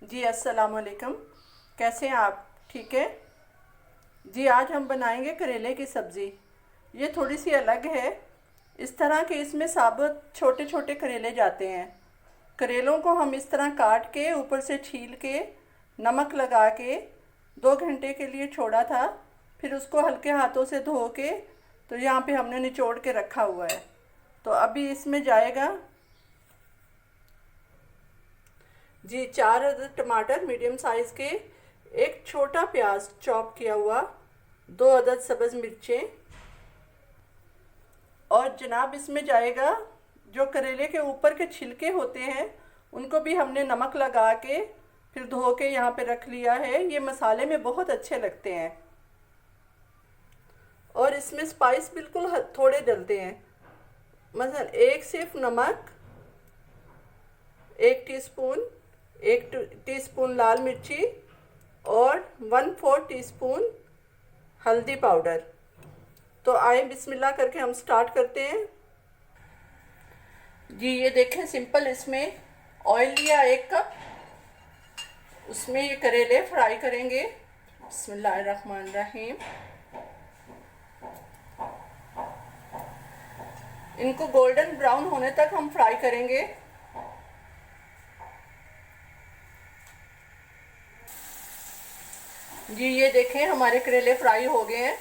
जी अस्सलाम वालेकुम। कैसे हैं आप? ठीक है जी। आज हम बनाएंगे करेले की सब्ज़ी। ये थोड़ी सी अलग है। इस तरह के इसमें साबुत छोटे छोटे करेले जाते हैं। करेलों को हम इस तरह काट के ऊपर से छील के नमक लगा के 2 घंटे के लिए छोड़ा था। फिर उसको हल्के हाथों से धो के तो यहाँ पे हमने निचोड़ के रखा हुआ है। तो अभी इसमें जाएगा जी 4 अदद टमाटर मीडियम साइज़ के, एक छोटा प्याज चॉप किया हुआ, 2 अदद सब्ज़ मिर्चें, और जनाब इसमें जाएगा जो करेले के ऊपर के छिलके होते हैं उनको भी हमने नमक लगा के फिर धो के यहाँ पे रख लिया है। ये मसाले में बहुत अच्छे लगते हैं। और इसमें स्पाइस बिल्कुल थोड़े डलते हैं। मसलन एक सिर्फ नमक, 1 टीस्पून, 1 टीस्पून लाल मिर्ची और 1/4 टीस्पून हल्दी पाउडर। तो आए बिस्मिल्लाह करके हम स्टार्ट करते हैं। जी ये देखें, सिंपल इसमें ऑयल लिया 1 कप, उसमें ये करेले फ्राई करेंगे। बिस्मिल्लाहिर्रहमानिर्रहीम। इनको गोल्डन ब्राउन होने तक हम फ्राई करेंगे। जी ये देखें, हमारे करेले फ्राई हो गए हैं।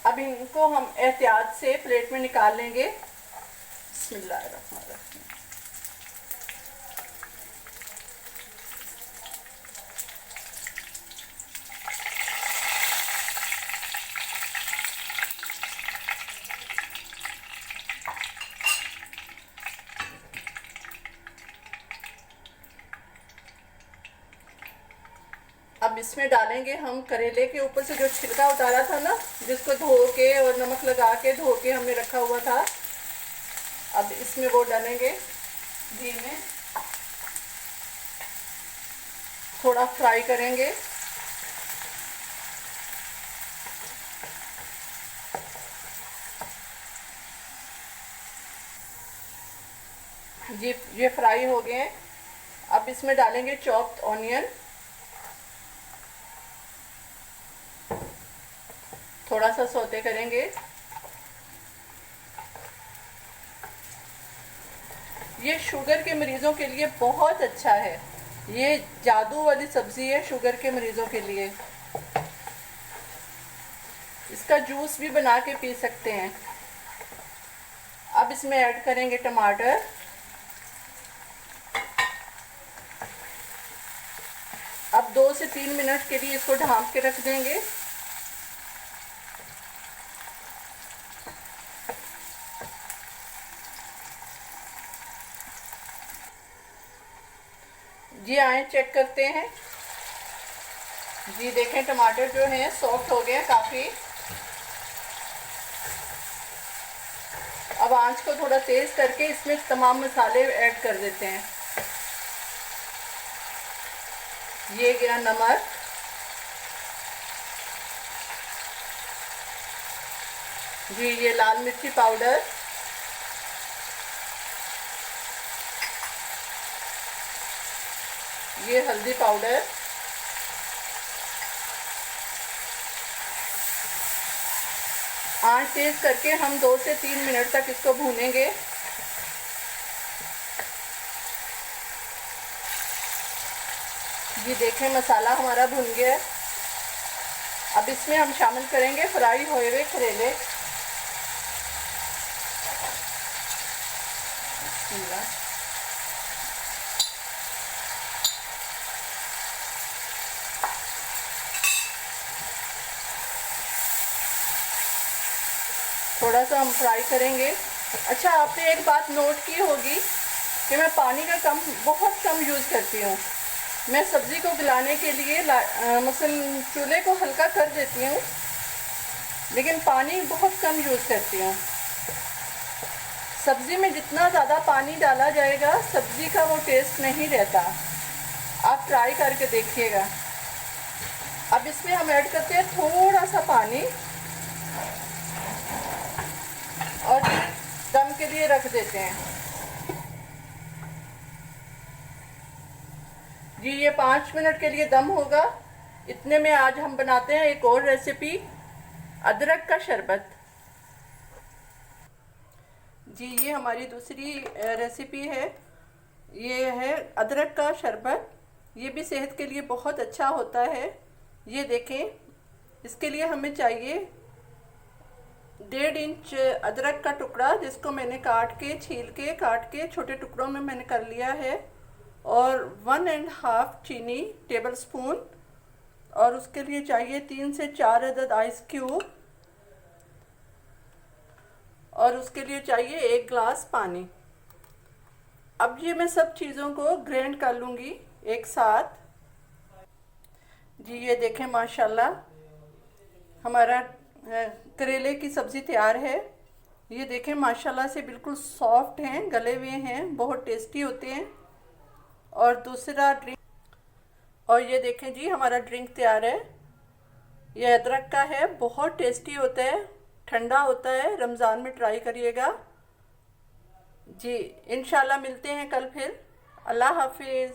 अब इनको हम एहतियात से प्लेट में निकाल लेंगे। बिस्मिल्लाहिर्रहमानिर्रहीम। अब इसमें डालेंगे हम करेले के ऊपर से जो छिलका उतारा था ना, जिसको धो के और नमक लगा के धो के हमने रखा हुआ था। अब इसमें वो डालेंगे। घी में थोड़ा फ्राई करेंगे। जी ये फ्राई हो गए हैं। अब इसमें डालेंगे चॉप्ड ऑनियन, थोड़ा सा सौते करेंगे। ये शुगर के मरीज़ों के लिए बहुत अच्छा है। ये जादू वाली सब्ज़ी है शुगर के मरीज़ों के लिए। इसका जूस भी बना के पी सकते हैं। अब इसमें ऐड करेंगे टमाटर। अब 2 से 3 मिनट के लिए इसको ढाँप के रख देंगे। जी आए चेक करते हैं। जी देखें, टमाटर जो हैं सॉफ्ट हो गए हैं काफ़ी। अब आंच को थोड़ा तेज़ करके इसमें तमाम मसाले ऐड कर देते हैं। ये गया नमक, जी ये लाल मिर्ची पाउडर, ये हल्दी पाउडर, आंच तेज़ करके हम 2 से 3 मिनट तक इसको भूनेंगे। जी देखें, मसाला हमारा भुन गया है। अब इसमें हम शामिल करेंगे फ्राई हुए हुए करेले। थोड़ा सा हम फ्राई करेंगे। अच्छा, आपने एक बात नोट की होगी कि मैं पानी का बहुत कम यूज़ करती हूँ। मैं सब्ज़ी को गलाने के लिए मसलन चूल्हे को हल्का कर देती हूँ, लेकिन पानी बहुत कम यूज़ करती हूँ। सब्ज़ी में जितना ज़्यादा पानी डाला जाएगा सब्ज़ी का वो टेस्ट नहीं रहता। आप ट्राई करके देखिएगा। अब इसमें हम ऐड करते हैं थोड़ा सा पानी और दम के लिए रख देते हैं। जी ये 5 मिनट के लिए दम होगा। इतने में आज हम बनाते हैं एक और रेसिपी, अदरक का शरबत। जी ये हमारी दूसरी रेसिपी है। ये है अदरक का शरबत। ये भी सेहत के लिए बहुत अच्छा होता है। ये देखें, इसके लिए हमें चाहिए 1.5 इंच अदरक का टुकड़ा, जिसको मैंने काट के छोटे टुकड़ों में मैंने कर लिया है, और 1.5 चीनी टेबल स्पून, और उसके लिए चाहिए 3 से 4 अदद आइस क्यूब, और उसके लिए चाहिए 1 ग्लास पानी। अब ये मैं सब चीज़ों को ग्राइंड कर लूँगी एक साथ। जी ये देखें, माशाल्लाह हमारा करेले की सब्ज़ी तैयार है। ये देखें माशाल्लाह से बिल्कुल सॉफ्ट हैं, गले हुए हैं, बहुत टेस्टी होते हैं। और दूसरा ड्रिंक, और ये देखें जी हमारा ड्रिंक तैयार है। ये अदरक का है, बहुत टेस्टी होता है, ठंडा होता है। रमज़ान में ट्राई करिएगा जी। इंशाल्लाह मिलते हैं कल फिर। अल्लाह हाफिज़।